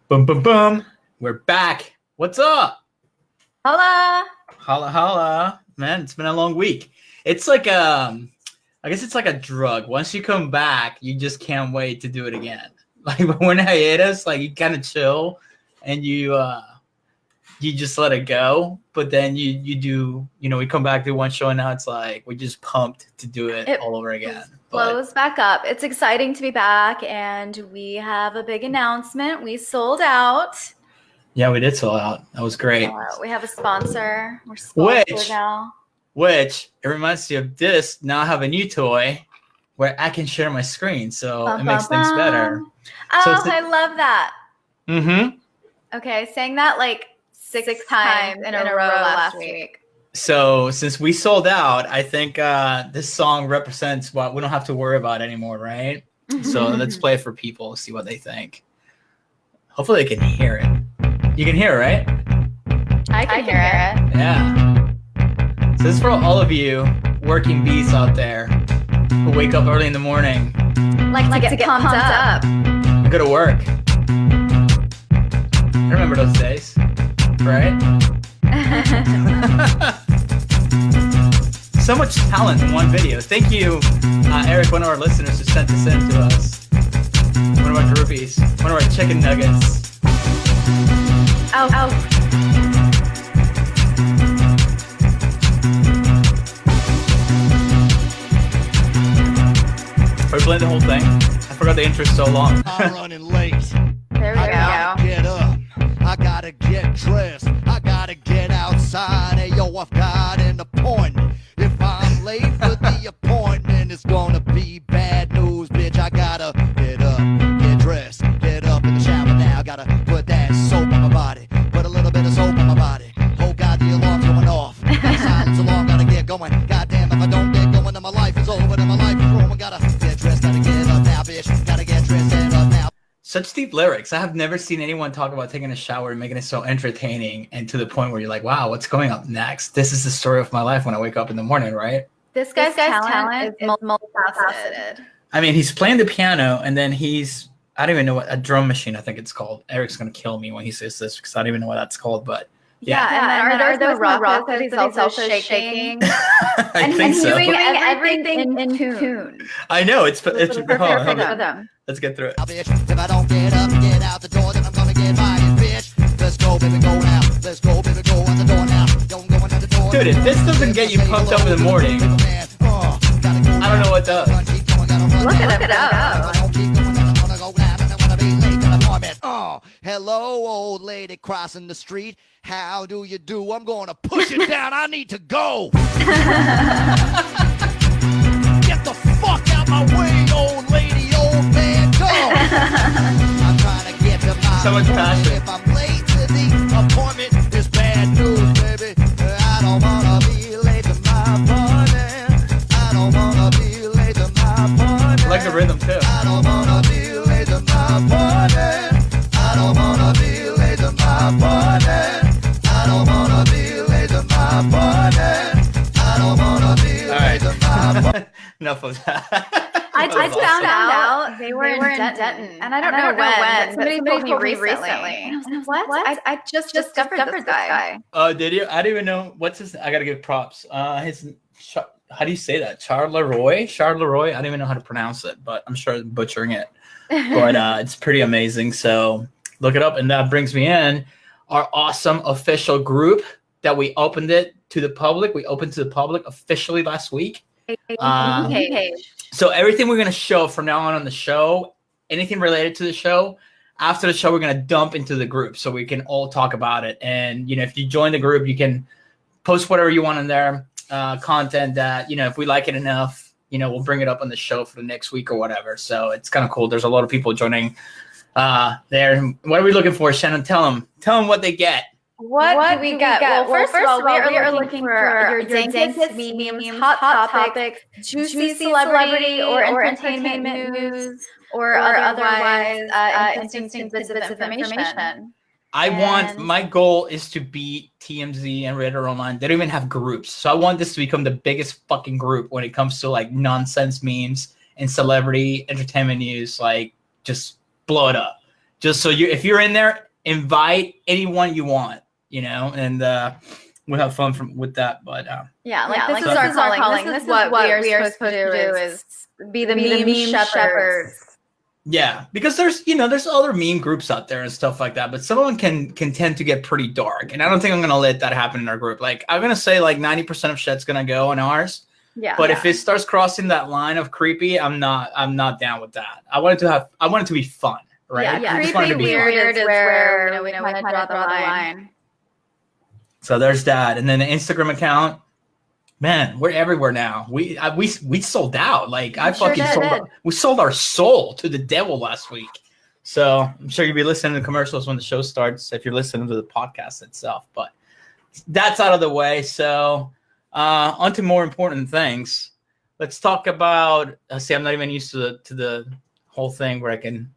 Boom, boom, boom. We're back. What's up? Holla! Holla, holla. Man, it's been a long week. It's like I guess it's like a drug. Once you come back, you just can't wait to do it again. Like when hiatus, like you kind of chill and you just let it go. But then you do, we come back to one show and now it's like we're just pumped to do it all over again. Blows back up. It's exciting to be back, and we have a big announcement. We sold out. Yeah, we did sell out. That was great. We have a sponsor. We're sponsored now. Which it reminds me of this. Now I have a new toy where I can share my screen, so it makes things better. Oh, I love that. Mm-hmm. Okay, sang that like six times in a row last week. So since we sold out, I think this song represents what we don't have to worry about anymore, right? So let's play it for people, see what they think. Hopefully they can hear it. You can hear it, right? I can hear it. Yeah. So this is for all of you working bees out there who wake up early in the morning. Like to get pumped up. And go to work. I remember those days, right? So much talent in one video. Thank you, Eric, one of our listeners who sent this in to us. One of our groupies. One of our chicken nuggets. Oh. Are we playing the whole thing? I forgot the intro so long. I'm running late. There we I go. get up. I gotta get dressed. I gotta get outside. Hey, yo, I've got an appointment. If I'm late for the appointment, it's gonna be bad news, bitch. I gotta get up, get dressed, get up in the shower now. Gotta put that soap on my body, put a little bit of soap on my body. Oh, God, the alarm's going off. Got silence alarm, gotta get going. Goddamn, if I don't get going, then my life is over, then my life is ruined. Gotta get dressed, gotta get up now, bitch. Gotta get dressed, get up now. Such deep lyrics. I have never seen anyone talk about taking a shower and making it so entertaining and to the point where you're like, wow, what's going up next? This is the story of my life when I wake up in the morning, right? This guy's talent is multifaceted. I mean, he's playing the piano and then I don't even know what a drum machine I think it's called. Eric's going to kill me when he says this because I don't even know what that's called, but yeah. And are those rock that he's also shaking? I think so. Doing everything in tune. I know. It's perfect for them. Let's get through it. Bitch, if I don't get up and get out the door, then I'm gonna get fired, bitch. Let's go, baby, go now. Let's go, baby, go out the door now. Don't go into the door. Dude, if this doesn't get you pumped up in the morning, I don't know what does. Look it up. Hello, old lady crossing the street. How do you do? I'm gonna push it down. I need to go. Get the fuck out my way, old lady, old man, go. I'm trying to get to my So much passion. If I'm late to the appointment, it's bad news, baby. I don't wanna be late to my appointment. I don't wanna be late to my appointment. I like the rhythm too. I don't wanna be late to my appointment. I don't wanna be late to my appointment. I don't wanna be late to my appointment. I don't wanna be late to my appointment. Enough of that. I just found out they were in Denton, and I don't know when. Somebody told me recently. What? I just discovered this guy. Oh, did you? I don't even know. What's his? I gotta give props. How do you say that? Charleroi? I don't even know how to pronounce it, but I'm sure I'm butchering it. But it's pretty amazing. So look it up, and that brings me in our awesome official group that we opened it to the public. We opened to the public officially last week. So everything we're going to show from now on the show, anything related to the show, after the show, we're going to dump into the group so we can all talk about it. And, if you join the group, you can post whatever you want in there, content that, if we like it enough, we'll bring it up on the show for the next week or whatever. So it's kind of cool. There's a lot of people joining there. What are we looking for, Shanon? Tell them what they get. What do we get? Well, first of all, we are looking for your dankest memes, hot topics, juicy celebrity or entertainment news, or otherwise interesting bits of information. My goal is to beat TMZ and Reddit Online. They don't even have groups. So I want this to become the biggest fucking group when it comes to like nonsense memes and celebrity entertainment news. Like just blow it up. just so if you're in there, invite anyone you want, and we'll have fun with that. But this is our calling. This is what we are supposed to do is be the meme shepherds. Yeah, because there's other meme groups out there and stuff like that, but some of them can tend to get pretty dark, and I don't think I'm gonna let that happen in our group. Like I'm gonna say like 90% of shit's gonna go in ours. Yeah. But if it starts crossing that line of creepy, I'm not down with that. I want it to be fun, right? Yeah. Creepy weird is where we want to draw the line. So there's that, and then the Instagram account. Man, we're everywhere now. We sold out. Like we sold our soul to the devil last week. So I'm sure you'll be listening to commercials when the show starts if you're listening to the podcast itself. But that's out of the way. So on to more important things. Let's talk about. See, I'm not even used to the whole thing where I can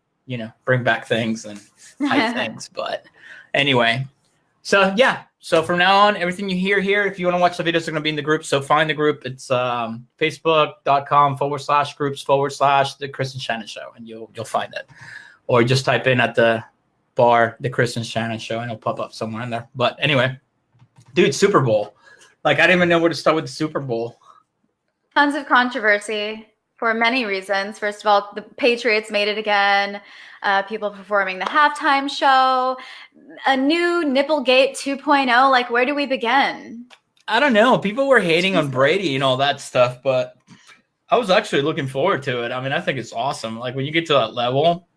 bring back things and hype things. But anyway, so yeah. So from now on, everything you hear here, if you want to watch the videos, they're going to be in the group. So find the group. It's facebook.com/groups/The Chris and Shanon Show, and you'll find it. Or just type in at the bar, The Chris and Shanon Show, and it'll pop up somewhere in there. But anyway, dude, Super Bowl. Like, I didn't even know where to start with the Super Bowl. Tons of controversy for many reasons. First of all, the Patriots made it again. People performing the halftime show, a new Nipplegate 2.0. Like, where do we begin? I don't know. People were hating on Brady and all that stuff, but I was actually looking forward to it. I mean, I think it's awesome. Like, when you get to that level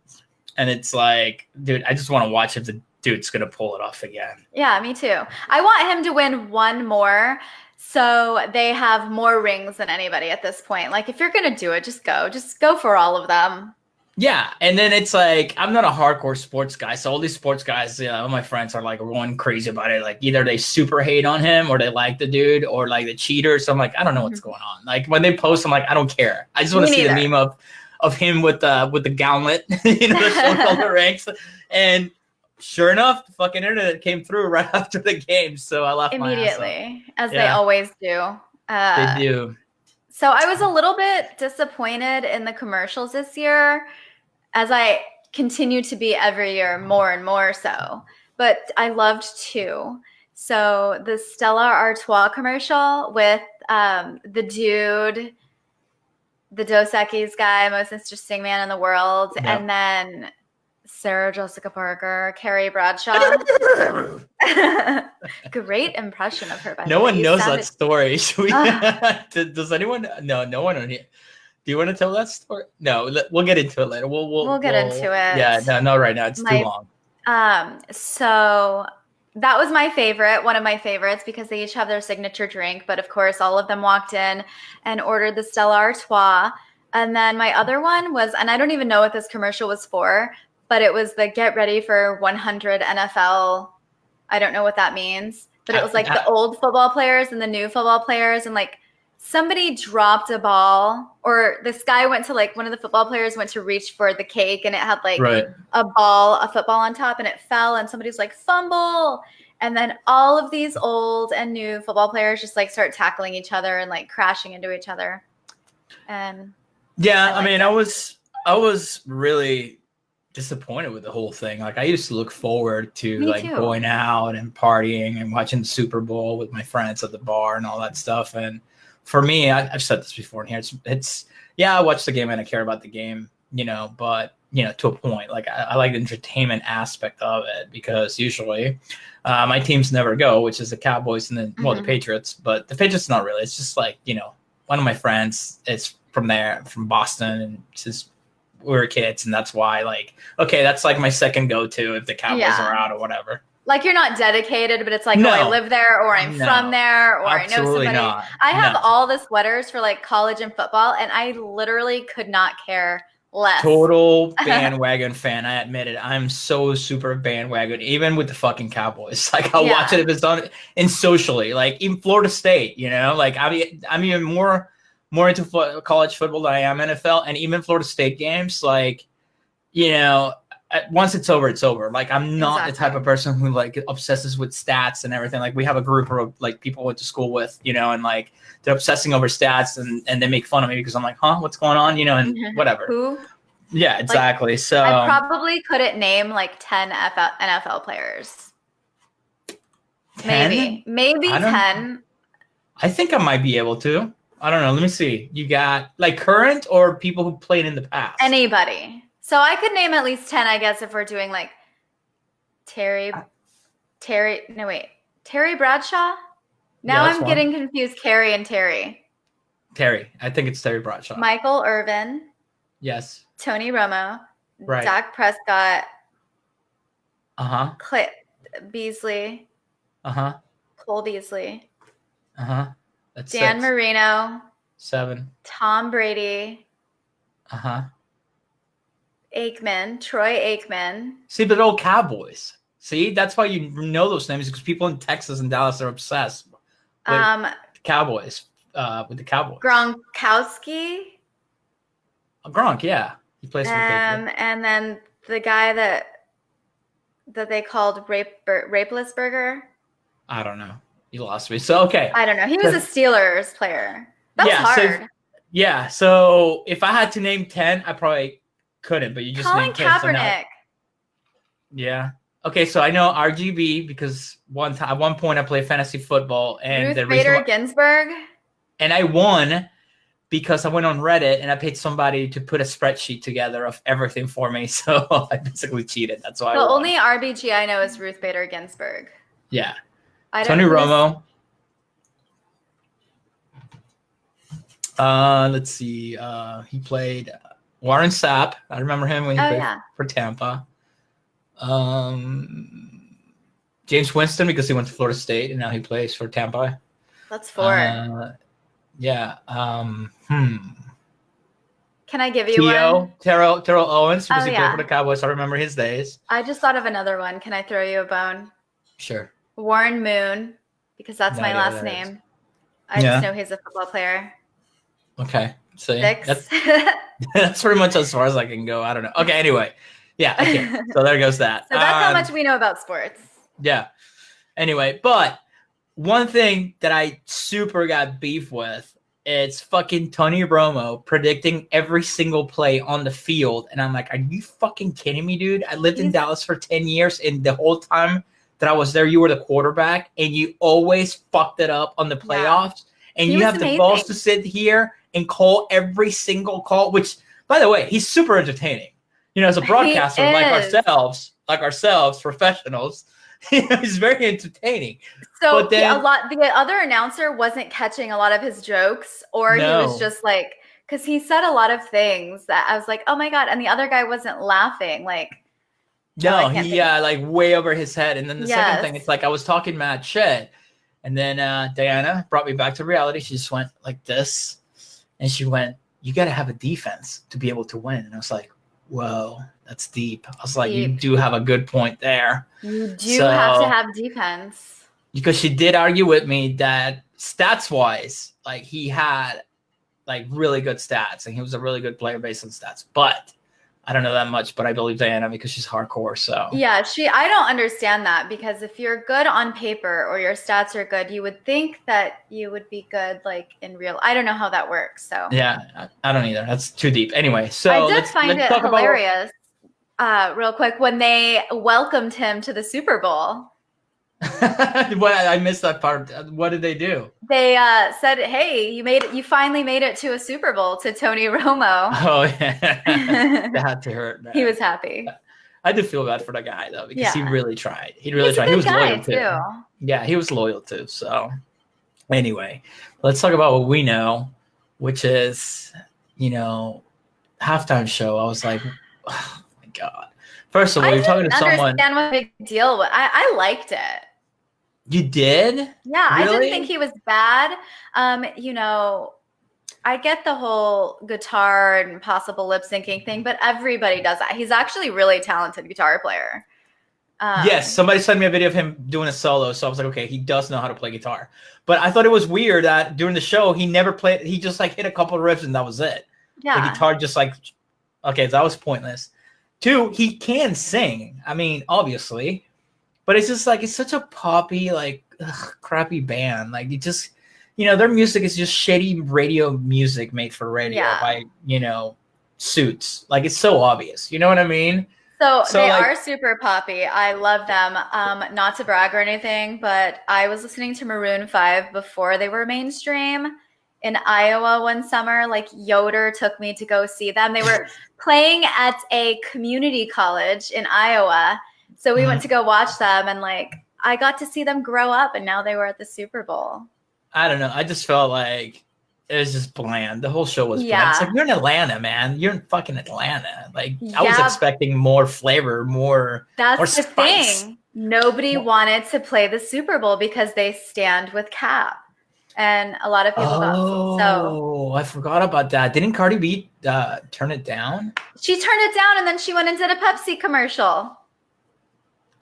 and it's like, dude, I just want to watch if the dude's going to pull it off again. Yeah, me too. I want him to win one more so they have more rings than anybody at this point. Like, if you're going to do it, just go for all of them. Yeah, and then it's like, I'm not a hardcore sports guy, so all these sports guys, all my friends are like going crazy about it. Like either they super hate on him or they like the dude or like the cheater. So I'm like, I don't know what's going on. Like when they post, I'm like, I don't care. I just want to see the meme of him with the gauntlet, showing all the ranks. And sure enough, the fucking internet came through right after the game. So I laughed immediately, as they always do. They do. So I was a little bit disappointed in the commercials this year, as I continue to be every year more and more so. But I loved two. So the Stella Artois commercial with the dude, the Dos Equis guy, most interesting man in the world, and then Sarah Jessica Parker, Carrie Bradshaw. Great impression of her. By no one knows that story. Does anyone? No one on here. Do you want to tell that story? No, we'll get into it later. We'll get into it. Yeah, no, right now it's too long. So that was my favorite, one of my favorites, because they each have their signature drink. But of course, all of them walked in and ordered the Stella Artois. And then my other one was, and I don't even know what this commercial was for, but it was the get ready for 100 NFL. I don't know what that means, but it was like the old football players and the new football players. And like somebody dropped a ball, or this guy went to like, one of the football players went to reach for the cake and it had like a football on top, and it fell and somebody's like fumble. And then all of these old and new football players just like start tackling each other and like crashing into each other. And yeah, I mean, I was really disappointed with the whole thing. Like I used to look forward to going out and partying and watching the Super Bowl with my friends at the bar and all that stuff. And for me, I've said this before in here. It's I watch the game and I care about the game, but to a point. Like I like the entertainment aspect of it, because usually my teams never go, which is the Cowboys and then the Patriots. But the Patriots not really. It's just like one of my friends is from Boston, and it's just we were kids, and that's why that's like my second go-to if the Cowboys are out or whatever. Like you're not dedicated, but it's like, I live there, or I'm from there, or I know somebody. Not. I have all the sweaters for like college and football, and I literally could not care less. Total bandwagon fan. I admit it. I'm so super bandwagon, even with the fucking Cowboys. Like I'll watch it if it's done and socially, like even Florida State, like I'm even more into college football than I am NFL, and even Florida State games. Like, once it's over, it's over. Like, I'm not the type of person who like obsesses with stats and everything. Like, we have a group of like people I went to school with, and like they're obsessing over stats, and they make fun of me because I'm like, huh, what's going on, and whatever. Who? Yeah, exactly. So I probably couldn't name like 10 NFL players. 10? Maybe 10. I think I might be able to. I don't know. Let me see. You got like current or people who played in the past? Anybody. So I could name at least 10, I guess, if we're doing like Terry Bradshaw? Now I'm getting confused. Carrie and Terry. Terry. I think it's Terry Bradshaw. Michael Irvin. Yes. Tony Romo. Right. Dak Prescott. Uh-huh. Beasley. Uh-huh. Cole Beasley. Uh-huh. That's Dan 6. Marino. 7. Tom Brady. Uh-huh. Troy Aikman. See, but they're all Cowboys. See, that's why you know those names, because people in Texas and Dallas are obsessed with Cowboys. With the Cowboys. Gronkowski. Gronk, yeah, he plays for the Patriots. And then the guy that they called Rapeless Burger. I don't know. You lost me. So okay. I don't know. He was a Steelers player. That's hard. So if I had to name 10, I probably couldn't. But you just Colin named 10. Kaepernick. Yeah. Okay, so I know RGB because at one point I played fantasy football and Ruth Bader Ginsburg. And I won because I went on Reddit and I paid somebody to put a spreadsheet together of everything for me. So I basically cheated. That's why. The only RBG I know is Ruth Bader Ginsburg. Yeah. Tony Romo. Let's see. He played Warren Sapp. I remember him when he played for Tampa. James Winston, because he went to Florida State and now he plays for Tampa. That's 4. Yeah. Can I give you one? Terrell Owens, because he played for the Cowboys. I remember his days. I just thought of another one. Can I throw you a bone? Sure. Warren Moon, because that's my last name. I just know he's a football player. Okay. So 6. That's pretty much as far as I can go. I don't know. Okay. Anyway. Yeah. Okay. So there goes that. So that's how much we know about sports. Yeah. Anyway, but one thing that I super got beef with, it's fucking Tony Romo predicting every single play on the field. And I'm like, are you fucking kidding me, dude? I lived in Dallas for 10 years, and the whole time that I was there, you were the quarterback, and you always fucked it up on the playoffs. Yeah. And you have the balls to sit here and call every single call, which, by the way, he's super entertaining. You know, as a broadcaster, like ourselves, professionals, he's very entertaining. So the other announcer wasn't catching a lot of his jokes, or he was just like, because he said a lot of things that I was like, oh my God. And the other guy wasn't laughing. Like, like way over his head. And then the second thing, it's like I was talking mad shit. And then Diana brought me back to reality. She just went like this. And she went, you got to have a defense to be able to win. And I was like, whoa, that's deep. I was like, you do have a good point there. You do have to have defense. Because she did argue with me that stats-wise, like he had like really good stats. And he was a really good player based on stats. But I don't know that much, but I believe Diana because she's hardcore. So yeah, I don't understand that, because if you're good on paper or your stats are good, you would think that you would be good like in real. I don't know how that works. So yeah, I don't either. That's too deep. Anyway, so I did find it hilarious. Real quick, when they welcomed him to the Super Bowl. I missed that part. What did they do? They said, "Hey, you finally made it to a Super Bowl," to Tony Romo. Oh yeah, that had to hurt. Man. He was happy. I did feel bad for the guy though, because he really tried. He really tried. He was loyal too. Yeah, he was loyal too. So anyway, let's talk about what we know, which is, halftime show. I was like, oh my God. First of all, you're talking to someone. I didn't understand what the big deal was. I liked it. You did? Yeah, really? I didn't think he was bad. I get the whole guitar and possible lip syncing thing, but everybody does that. He's actually a really talented guitar player. Yes, somebody sent me a video of him doing a solo, so I was like, okay, he does know how to play guitar. But I thought it was weird that during the show, he never played. He just like hit a couple of riffs and that was it. Yeah. The guitar just like, okay, that was pointless. 2, he can sing. I mean, obviously. But it's just like, it's such a poppy, like, crappy band. Like, it just, their music is just shitty radio music made for radio by, suits. Like it's so obvious. You know what I mean? So they are super poppy. I love them. Not to brag or anything, but I was listening to Maroon 5 before they were mainstream in Iowa one summer. Like Yoder took me to go see them. They were playing at a community college in Iowa. So we went to go watch them, and like I got to see them grow up, and now they were at the Super Bowl. I don't know. I just felt like it was just bland. The whole show was bland. It's like, you're in Atlanta, man. You're in fucking Atlanta. Like, I was expecting more flavor, more That's more the spice. thing. Nobody wanted to play the Super Bowl because they stand with Cap. And a lot of people Oh, I forgot about that. Didn't Cardi B turn it down? She turned it down, and then she went and did a Pepsi commercial.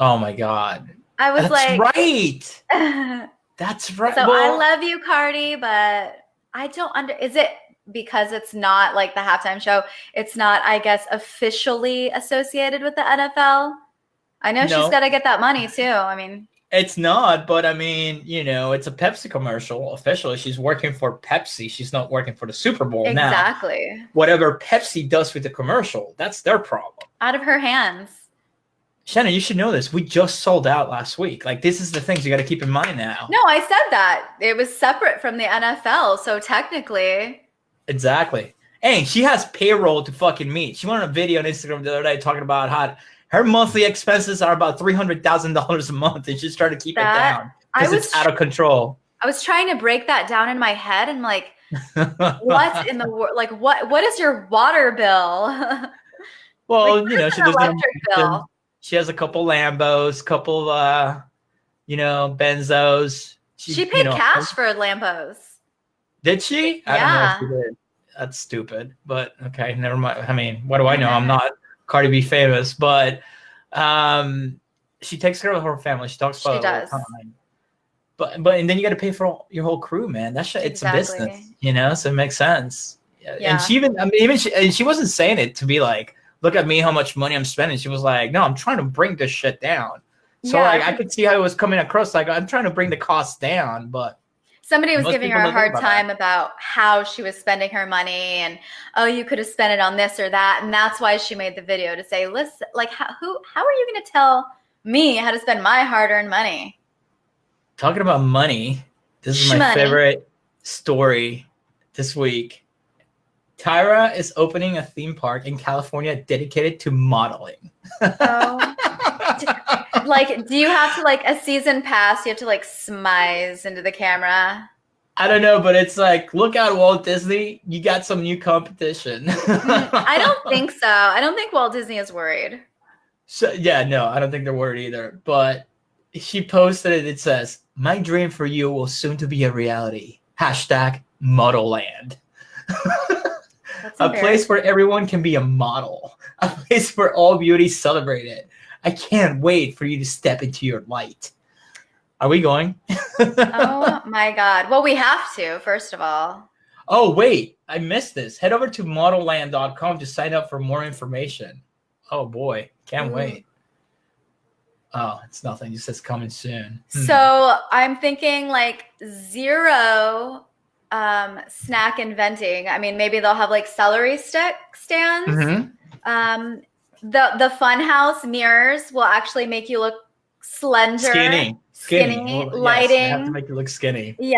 Oh, my God. I was That's right. That's right. So I love you, Cardi, but I don't is it because it's not like the halftime show? It's not, I guess, officially associated with the NFL. I know she's got to get that money too. I mean, it's not, but I mean, you know, it's a Pepsi commercial. Officially, she's working for Pepsi. She's not working for the Super Bowl now. Exactly. Whatever Pepsi does with the commercial, that's their problem. Out of her hands. Shannon, you should know this. We just sold out last week. Like, this is the things you got to keep in mind now. No, I said that. It was separate from the NFL, so technically. Exactly. Hey, she has payroll to fucking meet. She went on a video on Instagram the other day talking about how her monthly expenses are about $300,000 a month, and she's trying to keep it down because it's out of control. I was trying to break that down in my head, and like, what in the world? Like, what is your water bill? Well, like, you know, she does electric bill. She has a couple Lambos, couple, you know, Benzos. She paid cash for Lambos. Did she? Yeah. I don't know if she did. That's stupid. But okay, never mind. I mean, what do I know? I'm not Cardi B famous, but she takes care of her family. She talks about it all the time. But and then you got to pay for your whole crew, man. That's it's a business, you know. So it makes sense. Yeah. And she even she wasn't saying it to be like, look at me, how much money I'm spending. She was like, no, I'm trying to bring this shit down. So like, I could see how it was coming across. Like, I'm trying to bring the costs down, but somebody was giving her a hard time about how she was spending her money, and oh, you could have spent it on this or that, and that's why she made the video to say, listen, like, how are you going to tell me how to spend my hard-earned money? Talking about money, this is my favorite story this week. Tyra is opening a theme park in California dedicated to modeling. Oh. Like, do you have to, like, a season pass? You have to, like, smize into the camera? I don't know, but it's like, look out, Walt Disney. You got some new competition. I don't think so. I don't think Walt Disney is worried. So yeah, no, I don't think they're worried either. But she posted it. It says, my dream for you will soon to be a reality. #Modelland. A place where everyone can be a model. A place where all beauty is celebrated. I can't wait for you to step into your light. Are we going? Oh my God. Well, we have to, first of all. Oh, wait. I missed this. Head over to modelland.com to sign up for more information. Oh boy. Can't wait. Oh, it's nothing. It just says coming soon. So I'm thinking like zero snack inventing. I mean, maybe they'll have like celery stick stands. Mm-hmm. The Funhouse mirrors will actually make you look slender, skinny. Well, lighting. Yes, they have to make you look skinny. Yeah.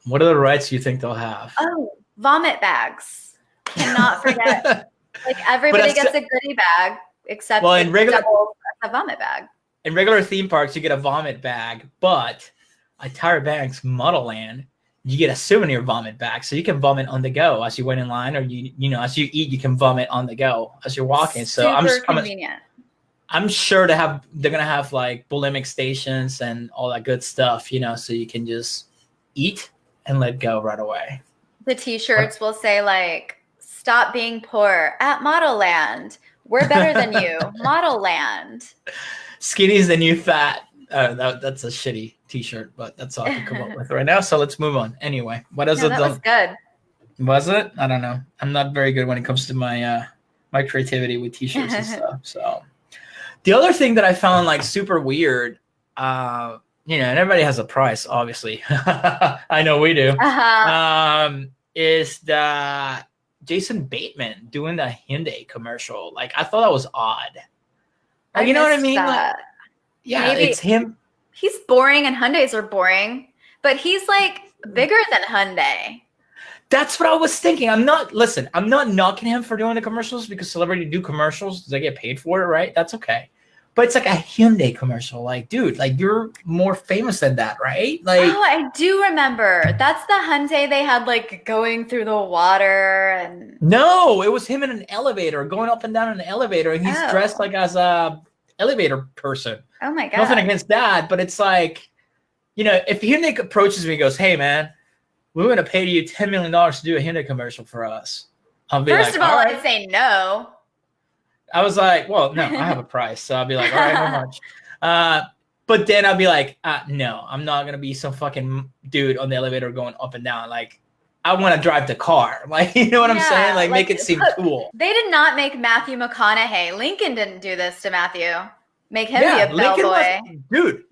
What other rights do you think they'll have? Oh, vomit bags. Cannot forget. Like everybody gets a goodie bag except in regular a vomit bag. In regular theme parks, you get a vomit bag, but at Tyra Banks Modelland, you get a souvenir vomit bag, so you can vomit on the go as you wait in line, or you know as you eat, you can vomit on the go as you're walking. So convenient. I'm sure they're gonna have like bulimic stations and all that good stuff, you know, so you can just eat and let go right away. The T-shirts will say like, "Stop being poor at Modelland. We're better than you, Modelland." Skinny's the new fat. That's a shitty T-shirt, but that's all I can come up with right now. So let's move on. Anyway, what is it? That was good. Was it? I don't know. I'm not very good when it comes to my my creativity with T-shirts and stuff. So the other thing that I found like super weird, you know, and everybody has a price, obviously. I know we do. Uh-huh. Is that Jason Bateman doing the Hyundai commercial. Like, I thought that was odd. I Like, you know what I missed mean? that. Like, yeah, Maybe it's him. he's boring and Hyundais are boring, but he's like bigger than Hyundai. That's what I was thinking. I'm not knocking him for doing the commercials because celebrities do commercials. They get paid for it, right? That's okay. But it's like a Hyundai commercial. Like, dude, like you're more famous than that, right? Like, Oh, I do remember. That's the Hyundai they had like going through the water and no, it was him in an elevator, going up and down in an elevator, and he's dressed like as a elevator person. oh my god. Nothing against that, but it's like, you know, if Hyundai approaches me and goes, "Hey, man, we're going to pay you $10 million to do a Hyundai commercial for us," I'll be First like, of all, right. I'd say no. I was like, well, no, I have a price. So I'll be like, all right, how much? But then I'll be like, no, I'm not going to be some fucking dude on the elevator going up and down. Like, I want to drive the car. Like, you know what I'm saying? Like, make it seem cool. They did not make Matthew McConaughey. Lincoln didn't do this to Matthew. Make him be a bellboy. Dude,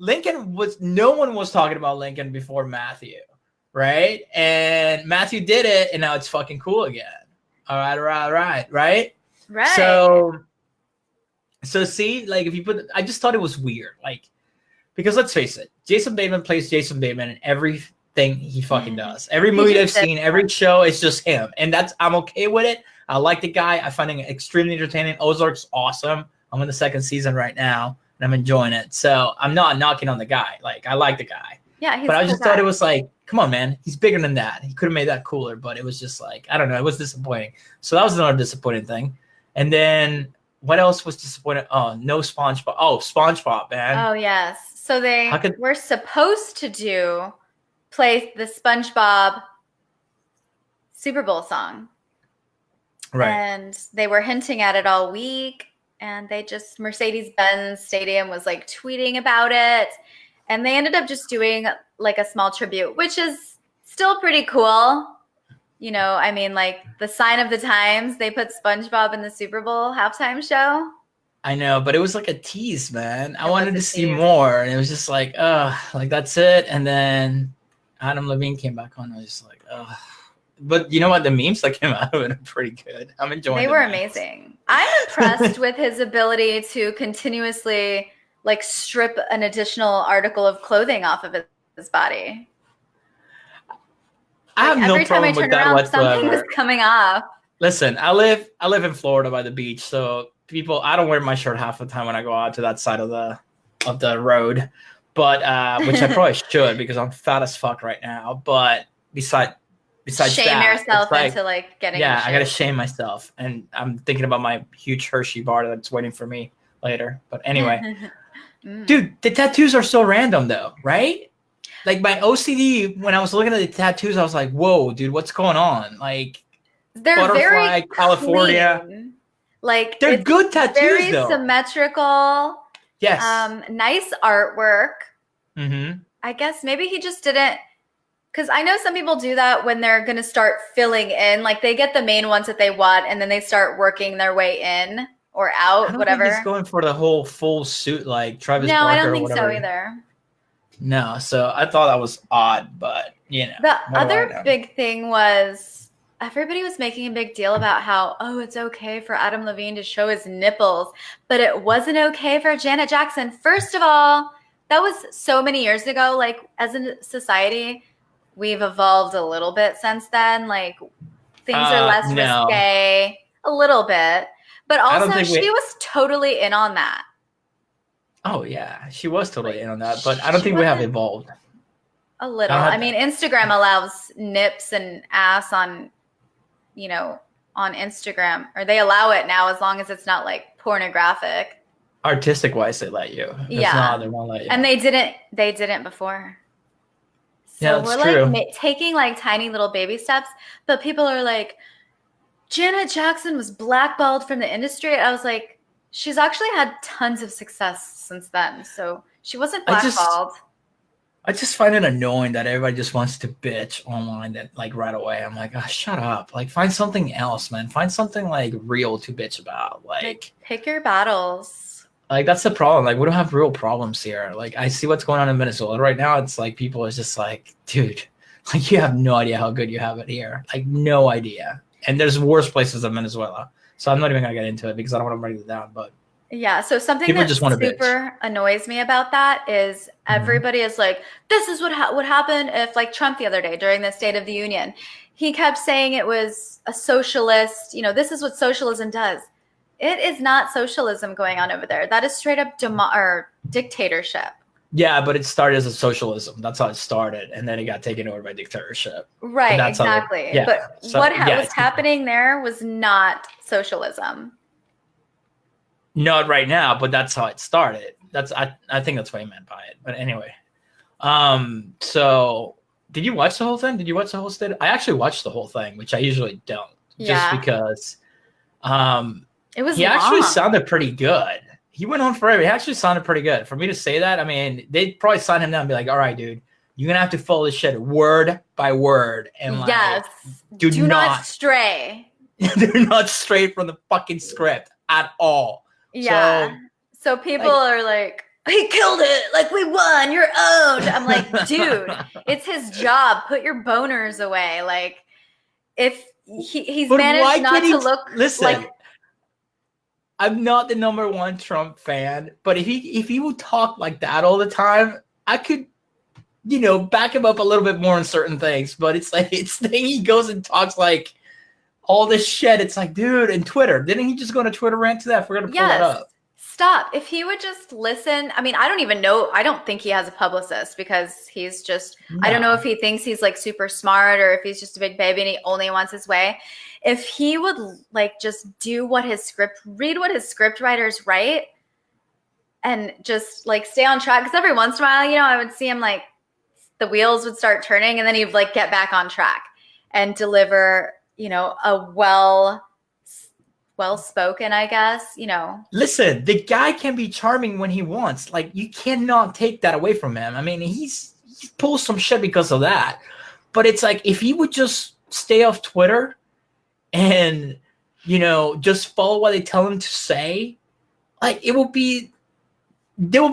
no one was talking about Lincoln before Matthew, right? And Matthew did it, and now it's fucking cool again. All right. Right. So see, like if you put, I just thought it was weird, like, because let's face it, Jason Bateman plays Jason Bateman in everything he fucking does. Every movie I've seen, every show, it's just him, and I'm okay with it. I like the guy. I find him extremely entertaining. Ozark's awesome. I'm in the second season right now, and I'm enjoying it. So I'm not knocking on the guy. Like, I like the guy. Yeah, but I just thought it was like, come on, man, he's bigger than that. He could have made that cooler, but it was just like, I don't know, it was disappointing. So that was another disappointing thing. And then what else was disappointing? Oh, no SpongeBob. Oh, SpongeBob, man. Oh, yes. So they were supposed to play the SpongeBob Super Bowl song. Right. And they were hinting at it all week. And they just, Mercedes-Benz Stadium was like tweeting about it. And they ended up just doing like a small tribute, which is still pretty cool. You know, I mean, like the sign of the times, they put SpongeBob in the Super Bowl halftime show. I know, but it was like a tease, man. I wanted to see more. And it was just like, like that's it. And then Adam Levine came back on. I was just like, But you know what? The memes that came out of it are pretty good. I'm enjoying them. They were amazing. I'm impressed with his ability to continuously like strip an additional article of clothing off of his body. I have no problem with that whatsoever. Something was coming off. Listen, I live in Florida by the beach, so I don't wear my shirt half the time when I go out to that side of the road, but which I probably should because I'm fat as fuck right now. But besides shame that, yourself into like getting. Yeah, I gotta shame myself, and I'm thinking about my huge Hershey bar that's waiting for me later. But anyway, dude, the tattoos are so random though, right? Like my OCD, when I was looking at the tattoos, I was like, "Whoa, dude, what's going on?" Like, they're butterfly, very California. Clean. Like they're good tattoos, very though. Symmetrical. Yes. Nice artwork. Mm-hmm. I guess maybe he just didn't, because I know some people do that when they're gonna start filling in. Like they get the main ones that they want, and then they start working their way in or out. I don't whatever. think he's going for the whole full suit like Travis No, Barker. I don't think or whatever. so either. No, so I thought that was odd, but you know. The other big thing was everybody was making a big deal about how, it's okay for Adam Levine to show his nipples, but it wasn't okay for Janet Jackson. First of all, that was so many years ago. Like as a society, we've evolved a little bit since then. Like things are less risque, a little bit, but also she was totally in on that. Oh, yeah. She was totally in on that, but I don't think we have evolved. A little. I mean, Instagram allows nips and ass on Instagram, or they allow it now as long as it's not like pornographic. Artistic-wise, they let you. Yeah. They won't let you. And they didn't before. So yeah, we're true. like taking like tiny little baby steps, but people are like, Janet Jackson was blackballed from the industry. I was like, she's actually had tons of success since then. So she wasn't blackballed. I just find it annoying that everybody just wants to bitch online that like right away. I'm like, shut up. Like find something else, man. Find something like real to bitch about. Like pick your battles. Like that's the problem. Like we don't have real problems here. Like I see what's going on in Venezuela right now. It's like people is just like, dude, like you have no idea how good you have it here. Like no idea. and there's worse places than Venezuela. So I'm not even gonna get into it because I don't want to break it down. But yeah, so something people that just want to super annoys me about that is everybody is like, this is what would happen if, like Trump the other day during the State of the Union, he kept saying it was a socialist, you know, this is what socialism does. It is not socialism going on over there. That is straight up dictatorship. Yeah, but it started as a socialism. That's how it started, and then it got taken over by dictatorship. Right, exactly. But so, what was happening there was not socialism. Not right now, but that's how it started. I think that's what he meant by it. But anyway, so did you watch the whole thing? Did you watch the whole state? I actually watched the whole thing, which I usually don't, just because it was. He actually sounded pretty good. He went on forever. He actually sounded pretty good. For me to say that, I mean, they'd probably sign him down and be like, all right, dude, you're going to have to follow this shit word by word. And like, yes. Do not stray. Do not stray from the fucking script at all. Yeah. So people are like, he killed it. Like, we won. You're owned. I'm like, dude, it's his job. Put your boners away. Like, if he's managed not to look like. I'm not the number one Trump fan, but if he would talk like that all the time, I could, you know, back him up a little bit more on certain things. But it's like he goes and talks like all this shit. It's like, dude, and Twitter. Didn't he just go on a Twitter rant to that? I forgot to pull that up. Stop. If he would just listen, I mean, I don't even know. I don't think he has a publicist because he's just, I don't know if he thinks he's like super smart or if he's just a big baby and he only wants his way. If he would like just read what his script writers write and just like stay on track. Because every once in a while, you know, I would see him like the wheels would start turning and then he'd like get back on track and deliver, you know, a well-spoken, I guess, you know. Listen, the guy can be charming when he wants. Like, you cannot take that away from him. I mean, he pulls some shit because of that. But it's like, if he would just stay off Twitter and, you know, just follow what they tell him to say, like, there will be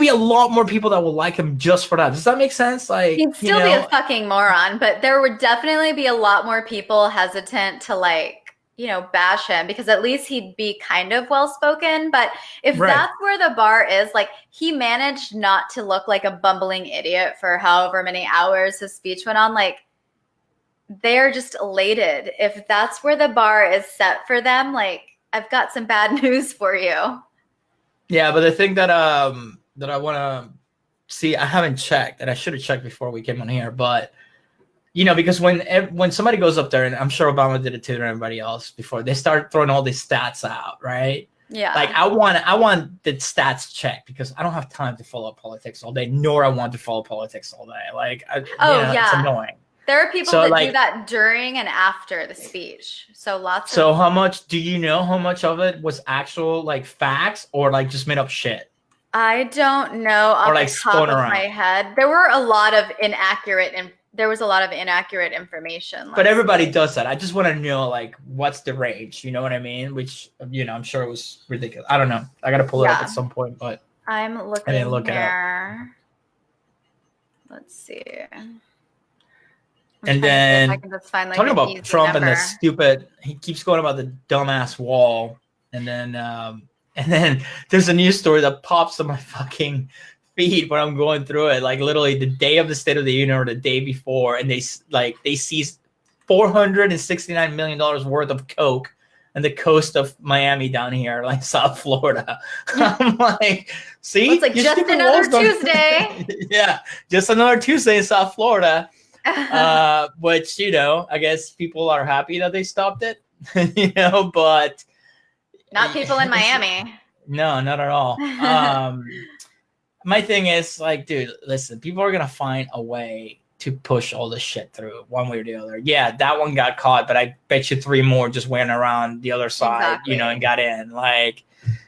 a lot more people that will like him just for that. Does that make sense? Like, he'd still be a fucking moron, but there would definitely be a lot more people hesitant to, like, you know, bash him because at least he'd be kind of well-spoken. But if that's where the bar is, like, he managed not to look like a bumbling idiot for however many hours his speech went on. Like, they're just elated. If that's where the bar is set for them, like, I've got some bad news for you. Yeah, but the thing that I want to see, I haven't checked, and I should have checked before we came on here, but you know, because when somebody goes up there, and I'm sure Obama did it too, and everybody else before, they start throwing all these stats out, right? Yeah. Like I want the stats checked because I don't have time to follow politics all day, nor I want to follow politics all day. Like, it's annoying. There are people that do that during and after the speech. So how much do you know? How much of it was actual like facts or like just made up shit? I don't know off the top of my head. There were a lot of inaccurate information. But everybody does that. I just want to know, like, what's the range? You know what I mean? Which, you know, I'm sure it was ridiculous. I don't know. I got to pull it up at some point, but I'm looking here. Let's see. And then I can just find, like, talking about Trump number. and the stupid, he keeps going about the dumbass wall. And then there's a news story that pops on my fucking feed when I'm going through it, like literally the day of the State of the Union or the day before, and they seized $469 million worth of coke on the coast of Miami down here, like South Florida. I'm like, see, it's like just another Tuesday. Yeah, just another Tuesday in South Florida. Which, you know, I guess people are happy that they stopped it, you know, but not people in Miami. No, not at all. My thing is, like, dude, listen, people are going to find a way to push all this shit through one way or the other. Yeah, that one got caught, but I bet you 3 more just went around the other side, you know, and got in. Like,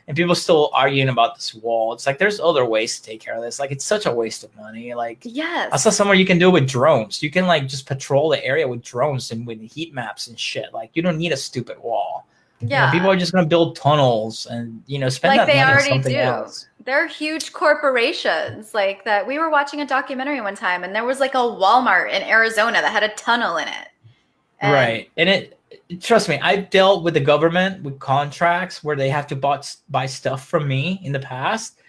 and people still arguing about this wall. It's like, there's other ways to take care of this. Like, it's such a waste of money. Like, yes. I saw somewhere you can do it with drones. You can, like, just patrol the area with drones and with heat maps and shit. Like, you don't need a stupid wall. Yeah. You know, people are just going to build tunnels and, you know, spend that money on something else. They're huge corporations like that. We were watching a documentary one time and there was like a Walmart in Arizona that had a tunnel in it. Right. And trust me, I've dealt with the government with contracts where they have to buy stuff from me in the past,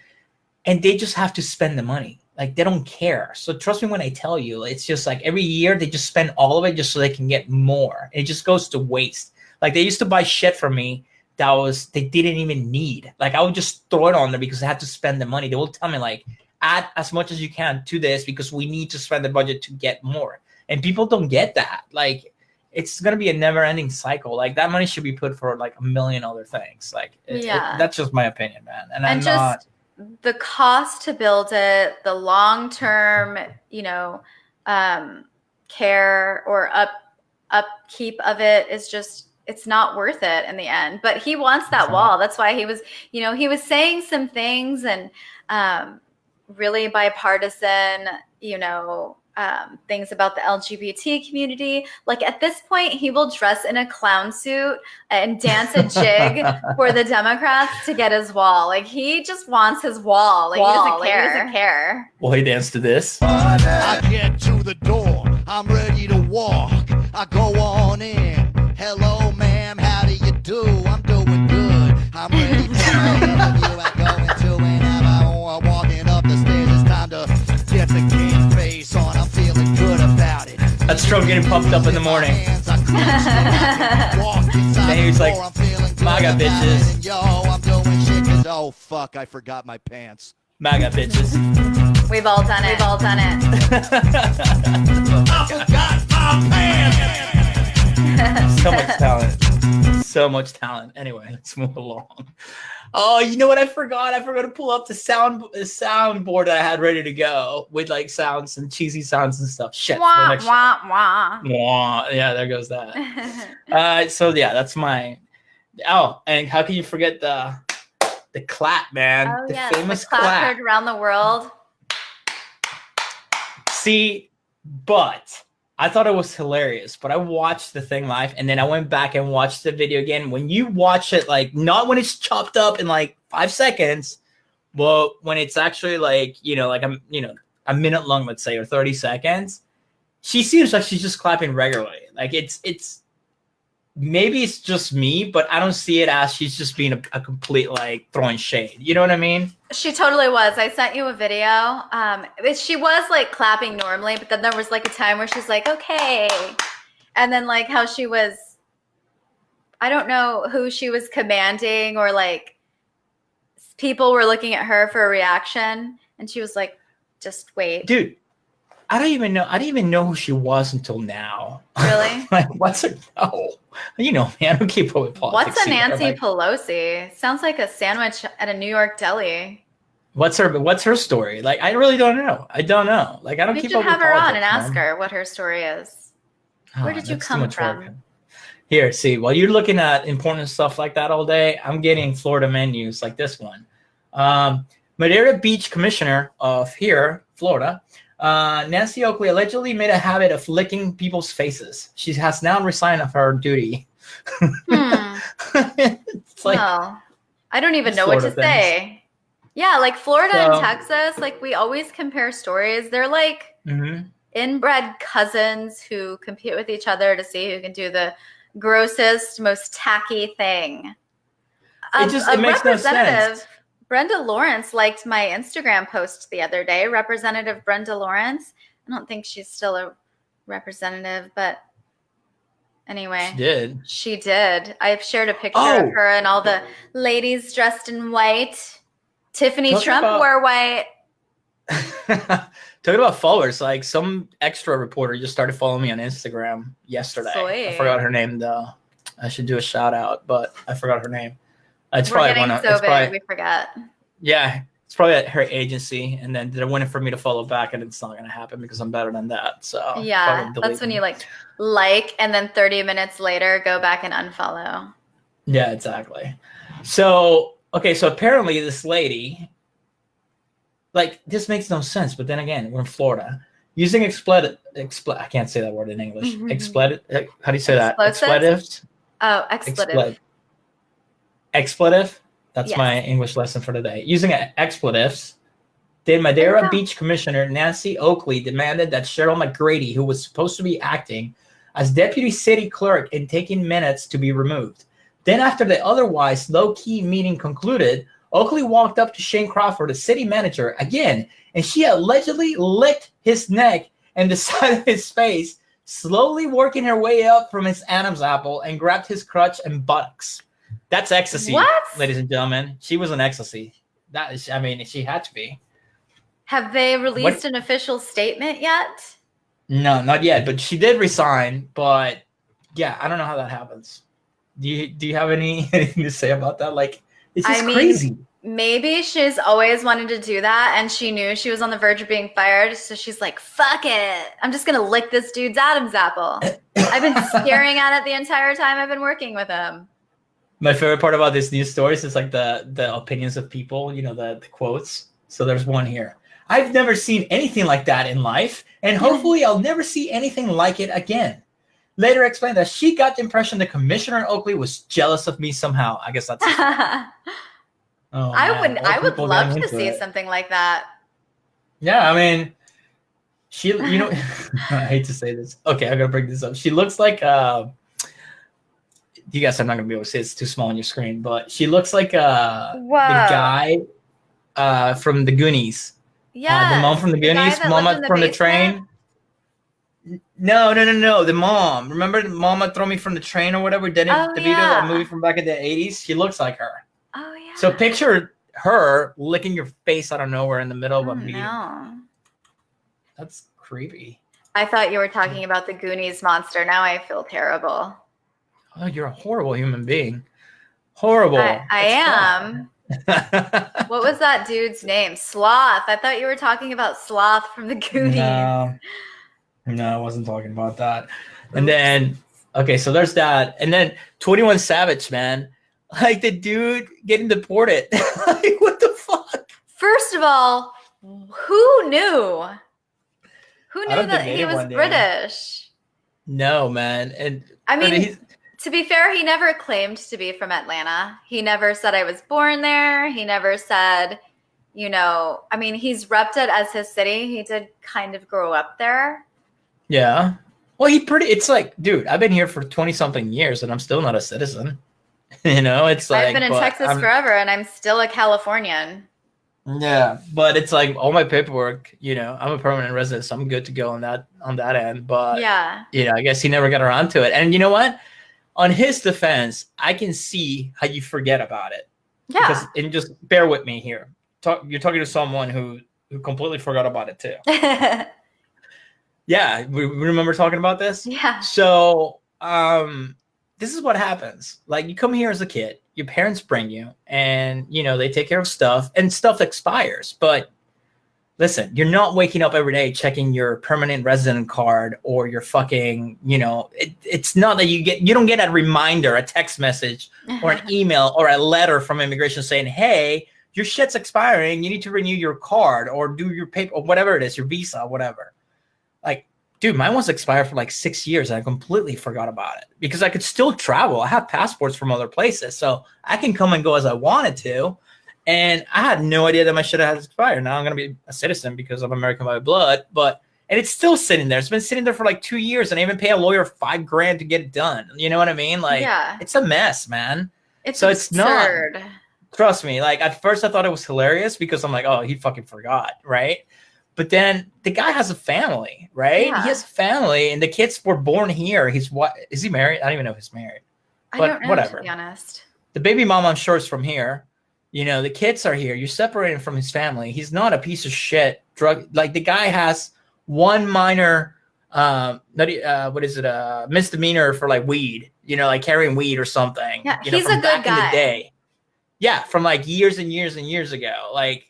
and they just have to spend the money. Like, they don't care. So trust me when I tell you, it's just like every year they just spend all of it just so they can get more. It just goes to waste. Like, they used to buy shit from me that they didn't even need. Like, I would just throw it on there because I had to spend the money. They will tell me, like, add as much as you can to this because we need to spend the budget to get more. And people don't get that. Like, it's going to be a never-ending cycle. Like, that money should be put for like a million other things. Like, that's just my opinion, man. And I'm not... The cost to build it, the long-term, care or upkeep of it is just, it's not worth it in the end. But he wants that wall. That's why he was saying some things and really bipartisan, things about the LGBT community. Like, at this point, he will dress in a clown suit and dance a jig for the Democrats to get his wall. Like, he just wants his wall. Like, he doesn't care. Well, he danced to this. I get to the door, I'm ready to walk. I go on in. Hello, ma'am, how do you do? I'm doing good. I'm ready for my interview. I go into an hour, walking up the stairs. It's time to get the game face on. I'm feeling good about it. That's Trump getting pumped up in the morning. And he's like, MAGA bitches. Yo, I'm doing shit 'cause, oh fuck, I forgot my pants. MAGA bitches. We've all done it. I forgot my pants. So much talent. Anyway, let's move along. Oh, you know what I forgot? I forgot to pull up the soundboard that I had ready to go with like sounds and cheesy sounds and stuff. Shit. Wah, wah, wah. Wah. Yeah, there goes that. So yeah, that's my. Oh, and how can you forget the clap, man? Oh, the yes, famous the clap heard around the world. See, but I thought it was hilarious, but I watched the thing live and then I went back and watched the video again. When you watch it, like, not when it's chopped up in like 5 seconds, but when it's actually like, like a minute long, let's say, or 30 seconds, she seems like she's just clapping regularly. Like, it's maybe it's just me, but I don't see it as she's just being a complete, like, throwing shade. You know what I mean? She totally was. I sent you a video. She was like clapping normally, but then there was like a time where she's like, okay. And then like how she was, I don't know who she was commanding, or like people were looking at her for a reaction. And she was like, just wait. Dude, I didn't even know who she was until now. Really? Like, what's her? No. Man, I don't keep up with politics. What's a Nancy Pelosi? Sounds like a sandwich at a New York deli. What's her story? Like, I really don't know. I don't know. Like, I don't keep up with politics. You should have her on and ask her what her story is. Where did you come from? Work. Here, see, while you're looking at important stuff like that all day, I'm getting Florida menus like this one. Madeira Beach Commissioner of here, Florida, Nancy Oakley allegedly made a habit of licking people's faces. She has now resigned of her duty. It's like, well, I don't even know what to say. Yeah, like Florida and Texas, like we always compare stories. They're like inbred cousins who compete with each other to see who can do the grossest, most tacky thing. It makes no sense. Brenda Lawrence liked my Instagram post the other day. Representative Brenda Lawrence. I don't think she's still a representative, but anyway. She did. I've shared a picture of her and all the ladies dressed in white. Tiffany Trump wore white. Talking about followers, like some extra reporter just started following me on Instagram yesterday. Sweet. I forgot her name though. I should do a shout out, but I forgot her name. We're getting so big, we forget. Yeah, it's probably at her agency, and then they're waiting for me to follow back, and it's not going to happen because I'm better than that. So yeah, that's when you like, and then 30 minutes later, go back and unfollow. Yeah, exactly. So, okay, so apparently this lady, like, this makes no sense, but then again, we're in Florida. Using I can't say that word in English. How do you say that? Expletives? Oh, expletive. Expletive? That's my English lesson for today. Using expletives, the Madeira Beach Commissioner Nancy Oakley demanded that Cheryl McGrady, who was supposed to be acting as deputy city clerk and taking minutes to be removed. Then after the otherwise low-key meeting concluded, Oakley walked up to Shane Crawford, the city manager, again, and she allegedly licked his neck and the side of his face, slowly working her way up from his Adam's apple and grabbed his crotch and buttocks. That's ecstasy, ladies and gentlemen. She was on ecstasy. That is, I mean, she had to be. Have they released an official statement yet? No, not yet. But she did resign. But yeah, I don't know how that happens. Do you have anything to say about that? Like, it's just crazy. Maybe she's always wanted to do that, and she knew she was on the verge of being fired, so she's like, fuck it. I'm just going to lick this dude's Adam's apple. I've been staring at it the entire time I've been working with him. My favorite part about this news stories is like the opinions of people, you know, the quotes. So there's one here. I've never seen anything like that in life, and hopefully I'll never see anything like it again. Later explained that she got the impression that Commissioner Oakley was jealous of me somehow. I guess that's... Oh, I would love to see something like that. Yeah, I mean, she, you know, I hate to say this. Okay, I'm gonna bring this up. She looks like you guys, I'm not gonna be able to say it's too small on your screen, but she looks like the guy from the Goonies. Yeah, the mom from the Goonies, Mama from the train. No. The mom. Remember Mama Throw Me from the Train or whatever? Danny DeVito, a movie from back in the 80s. She looks like her. Oh yeah. So picture her licking your face out of nowhere in the middle of a meeting. No. That's creepy. I thought you were talking about the Goonies monster. Now I feel terrible. Oh, you're a horrible human being. Horrible. I am. What was that dude's name? Sloth. I thought you were talking about Sloth from the Goonies. No, I wasn't talking about that. And then, okay, so there's that. And then 21 Savage, man. Like the dude getting deported. Like, what the fuck? First of all, who knew? Who knew that he was British? No, man. And I mean, to be fair, he never claimed to be from Atlanta. He never said I was born there. He never said, you know, I mean, he's repped it as his city. He did kind of grow up there. Yeah. Well, it's like, dude, I've been here for 20 something years and I'm still not a citizen. You know, it's like I've been in Texas forever and I'm still a Californian. Yeah, but it's like all my paperwork, you know, I'm a permanent resident, so I'm good to go on that end. But yeah, you know, I guess he never got around to it. And you know what? On his defense, I can see how you forget about it. Yeah. And just bear with me here. You're talking to someone who completely forgot about it too. Yeah, we remember talking about this? Yeah. So, this is what happens. Like, you come here as a kid, your parents bring you, and, you know, they take care of stuff, and stuff expires. But listen, you're not waking up every day checking your permanent resident card or your fucking, you know, it's not that you don't get a reminder, a text message or an email or a letter from immigration saying, hey, your shit's expiring. You need to renew your card or do your paper or whatever it is, your visa, whatever. Like, dude, mine was expired for like 6 years and I completely forgot about it because I could still travel. I have passports from other places, so I can come and go as I wanted to. And I had no idea that my shit had expired. Now I'm going to be a citizen because I'm American by blood, and it's still sitting there. It's been sitting there for like 2 years and I even pay a lawyer $5,000 to get it done. You know what I mean? Like, yeah. It's a mess, man. It's absurd. It's not, trust me. Like, at first I thought it was hilarious because I'm like, oh, he fucking forgot. Right. But then the guy has a family, right? Yeah. He has a family, and the kids were born here. Is he married? I don't even know if he's married. But I don't know, whatever. To be honest. The baby mom, I'm sure, is from here. You know, the kids are here. You're separated from his family. He's not a piece of shit drug. Like, the guy has one minor, misdemeanor for like weed. You know, like carrying weed or something. Yeah, you know, he's a good guy. In the day. Yeah, from like years and years and years ago. Like.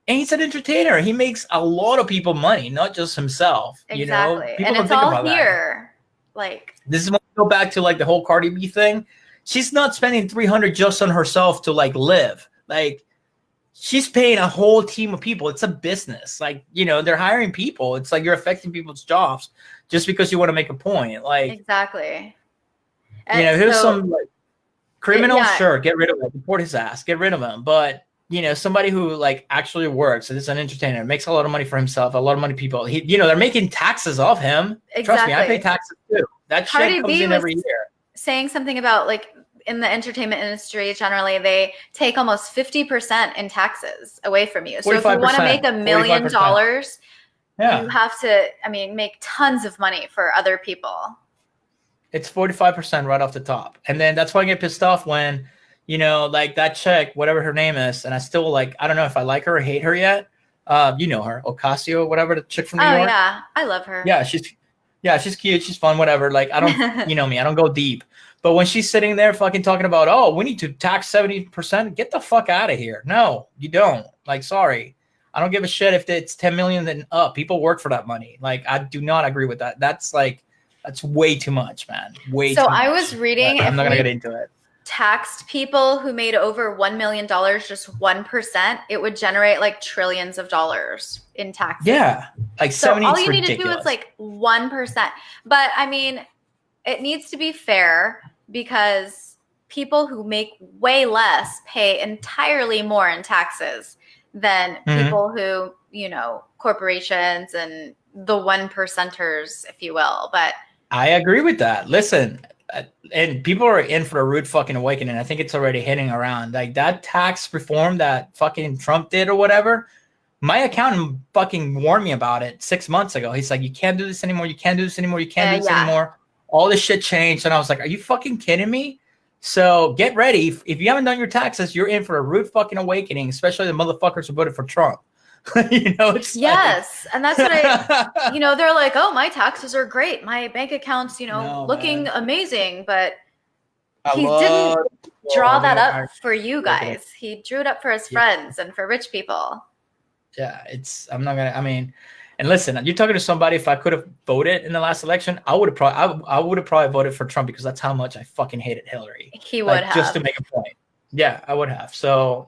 And he's an entertainer. He makes a lot of people money, not just himself. Exactly. You know? People and it's all here. That. Like, this is when we go back to like the whole Cardi B thing. She's not spending $300 just on herself to like live. Like, she's paying a whole team of people. It's a business. Like, you know, they're hiring people. It's like you're affecting people's jobs just because you want to make a point. Like, exactly. And you know, here's some like criminal. Sure, get rid of him. Deport his ass. Get rid of him. But somebody who like actually works and is an entertainer, makes a lot of money for himself, a lot of money people. They're making taxes off him. Exactly. Trust me, I pay taxes too. That shit comes in every year. Saying something about like in the entertainment industry, generally they take almost 50% in taxes away from you. So if you want to make $1 million, you have to, make tons of money for other people. It's 45% right off the top. And then that's why I get pissed off when, like that chick, whatever her name is, and I still I don't know if I like her or hate her yet. You know her, Ocasio, whatever, the chick from New York. Oh yeah, I love her. Yeah, she's cute, she's fun, whatever. Like I don't, you know me, I don't go deep. But when she's sitting there fucking talking about, oh, we need to tax 70%, get the fuck out of here. No, you don't. Like, sorry. I don't give a shit if it's 10 million and up. People work for that money. Like, I do not agree with that. That's way too much, man. Way too much. So I was reading. I'm not going to get into it. Taxed people who made over $1 million, just 1%, it would generate like trillions of dollars in taxes. Yeah. Like 70 all you need to do is like 1%. But it needs to be fair because people who make way less pay entirely more in taxes than people who, corporations and the 1%ers, if you will. But I agree with that. Listen, and people are in for a rude fucking awakening. I think it's already hitting around. Like that tax reform that fucking Trump did or whatever. My accountant fucking warned me about it 6 months ago. He's like, you can't do this anymore. You can't do this anymore. You can't do this anymore. All this shit changed. And I was like, are you fucking kidding me? So get ready. If you haven't done your taxes, you're in for a rude fucking awakening, especially the motherfuckers who voted for Trump. It's yes. And that's what they're like, oh, my taxes are great. My bank account's, looking amazing. But he didn't draw that up for you guys. He drew it up for his friends and for rich people. Yeah, and listen, you're talking to somebody. If I could have voted in the last election, I would have probably voted for Trump because that's how much I fucking hated Hillary. He would have, just to make a point. Yeah, I would have. So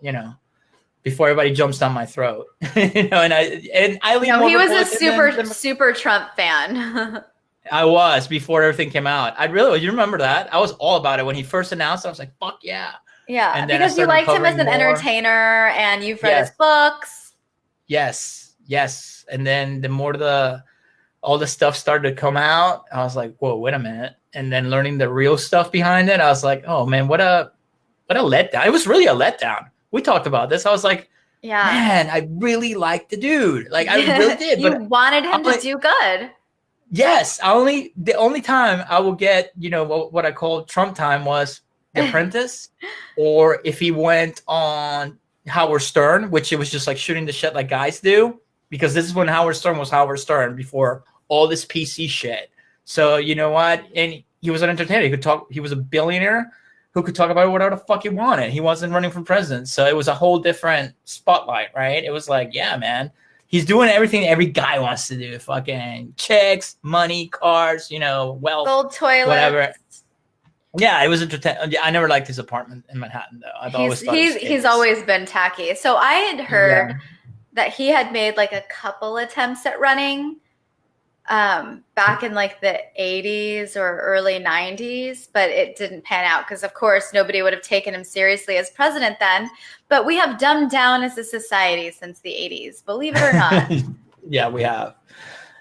before everybody jumps down my throat, and I leave. He was a super Trump fan. I was before everything came out. You remember that? I was all about it when he first announced. I was like, fuck yeah. Yeah, and because you liked him as an entertainer and you've read his books. Yes. And then the more all the stuff started to come out, I was like, whoa, wait a minute. And then learning the real stuff behind it, I was like, oh man, what a letdown. It was really a letdown. We talked about this. I was like, man, I really liked the dude. Like I really did. You wanted him to do good. Yes. The only time I will get, what I call Trump time was The Apprentice, or if he went on Howard Stern, which it was just like shooting the shit like guys do, because this is when Howard Stern was Howard Stern before all this PC shit. So you know what? And he was an entertainer. He could talk. He was a billionaire who could talk about whatever the fuck he wanted. He wasn't running for president, so it was a whole different spotlight, right? It was like, yeah, man, he's doing everything every guy wants to do: fucking chicks, money, cars, wealth, gold toilets, whatever. Yeah, it was entertaining. I never liked his apartment in Manhattan, though. I've always thought he's always been tacky. So I had heard that he had made like a couple attempts at running back in like the 80s or early 90s, but it didn't pan out because, of course, nobody would have taken him seriously as president then. But we have dumbed down as a society since the 80s, believe it or not. Yeah, we have.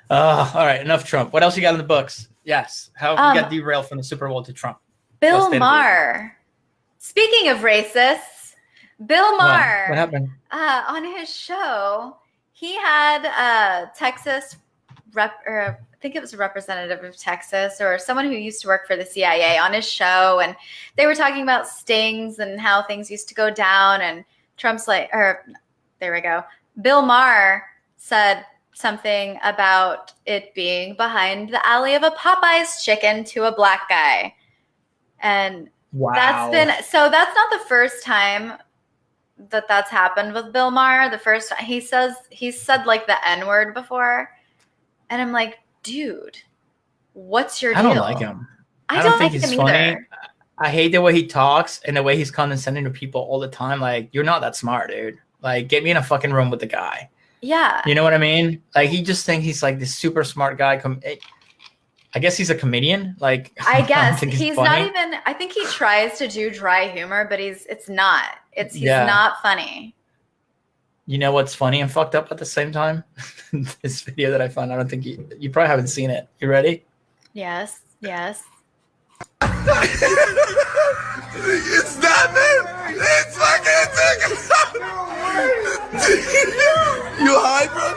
All right, enough Trump. What else you got in the books? Yes. How we got derailed from the Super Bowl to Trump? Bill Maher. Speaking of racists, Bill Maher. What happened? On his show, he had Texas I think it was a representative of Texas or someone who used to work for the CIA on his show, and they were talking about stings and how things used to go down. And Trump's like, there we go. Bill Maher said something about it being behind the alley of a Popeye's chicken to a black guy. And that's not the first time that's happened with Bill Maher. The first time he said like the N-word before. And I'm like, dude, what's your deal? I don't like him. I don't think he's funny either. I hate the way he talks and the way he's condescending to people all the time. Like, you're not that smart, dude. Like, get me in a fucking room with the guy. Yeah. You know what I mean? Like, he just thinks he's like this super smart guy. I guess he's a comedian. Like, I guess he's not even. I think he tries to do dry humor, but he's not funny. You know what's funny and fucked up at the same time? This video that I found. I don't think you probably haven't seen it. You ready? Yes. Yes. It's not me. It's fucking. You high, bro?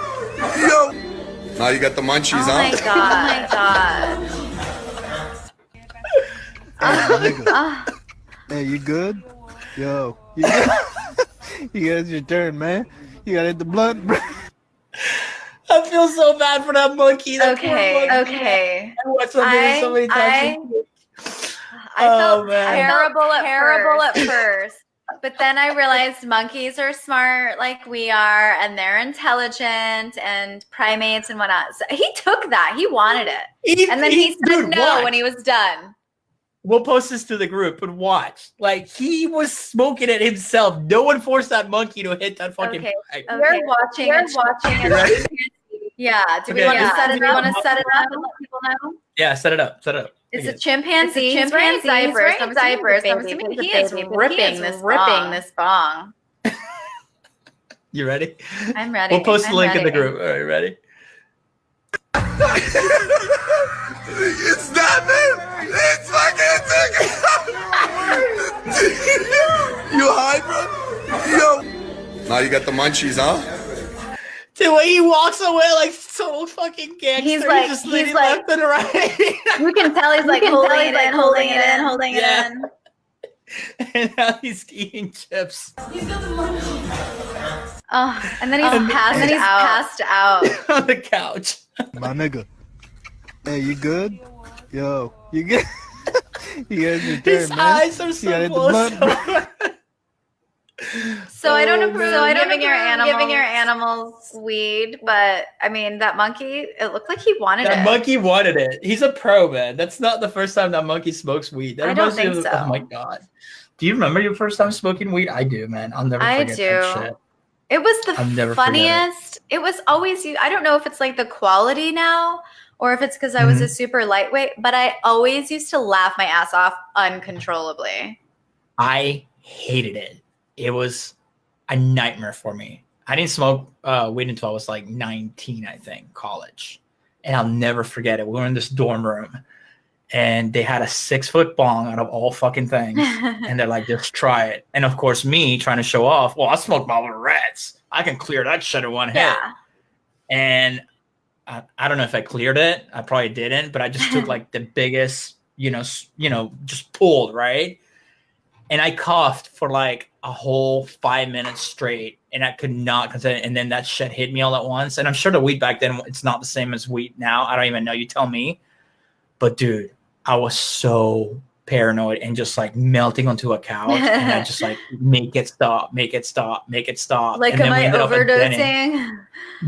Yo. Now you got the munchies, Oh huh? my god. Oh my god. Hey, you good? Yo, you good? You got your turn, man. You got to hit the blunt, bro. I feel so bad for that monkey. That poor monkey. Okay. I watched that video so many times. I felt man. terrible at first. But then I realized monkeys are smart like we are, and they're intelligent, and primates and whatnot. So he took that. He wanted it. And then he said no when he was done. We'll post this to the group, but watch. Like, he was smoking it himself. No one forced that monkey to hit that fucking Okay. flag. We're watching. Ready? Yeah. Do we Okay, want to set it up? and let people know? Yeah, set it up. It's a chimpanzee. He's wearing diapers. I'm assuming he is ripping this bong. You ready? I'm ready. We'll post the link in the group. All right, ready? It's not me. It's fucking. You high, bro? Yo. Now you got the munchies, huh? The way he walks away like so fucking gangster. He's like left and right. You can tell he's like holding it in. And now he's eating chips Oh, and then he's passed out. on the couch. My nigga. Hey, you good? Yo, you good? You got your turn, His man. eyes are You so got to hit the close. blunt, bro. So I don't Oh, approve man. giving your animals weed, but I mean that monkey, it looked like he wanted That it. monkey wanted it. He's a pro, man. That's not the first time that monkey smokes weed. That I don't reminds me think of- so. Oh my god. Do you remember your first time smoking weed? I do, man. I'll never I forget do. that shit. It was I'll never the forget it. funniest. It was always you. I don't know if it's like the quality now or if it's because I was a super lightweight, but I always used to laugh my ass off uncontrollably. I hated it. It was a nightmare for me. I didn't smoke weed until I was like 19, I think, college. And I'll never forget it. We were in this dorm room and they had a 6-foot bong out of all fucking things. And they're like, just try it. And of course, me trying to show off, well, I smoke Marlboro Reds. I can clear that shit in one hit. Yeah. And I don't know if I cleared it. I probably didn't, but I just took like the biggest, just pulled, right? And I coughed for like a whole 5 minutes straight, and I could not contain it. And then that shit hit me all at once. And I'm sure the weed back then, it's not the same as weed now. I don't even know. You tell me. But dude, I was so paranoid and just like melting onto a couch, and I just like make it stop. Like, and am I we ended up at Denny's. overdosing?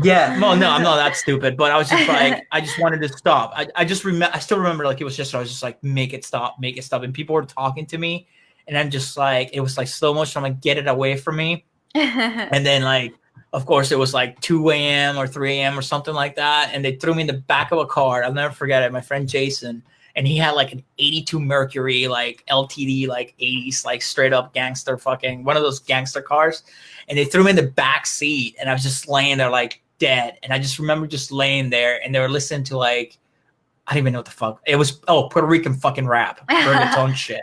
Yeah, well, no, I'm not that stupid, but I was just like, I just wanted to stop. I still remember like it was just, I was just like, make it stop. And people were talking to me, and I'm just like, it was like slow motion. I'm like, get it away from me. And then like, of course, it was like 2 a.m. or 3 a.m. or something like that. And they threw me in the back of a car. I'll never forget it. My friend Jason, and he had like an 82 Mercury, like LTD, like 80s, like straight up gangster fucking, one of those gangster cars. And they threw me in the back seat, and I was just laying there like dead. And I just remember just laying there, and they were listening to like, I don't even know what the fuck. It was, Puerto Rican fucking rap, reggaeton shit.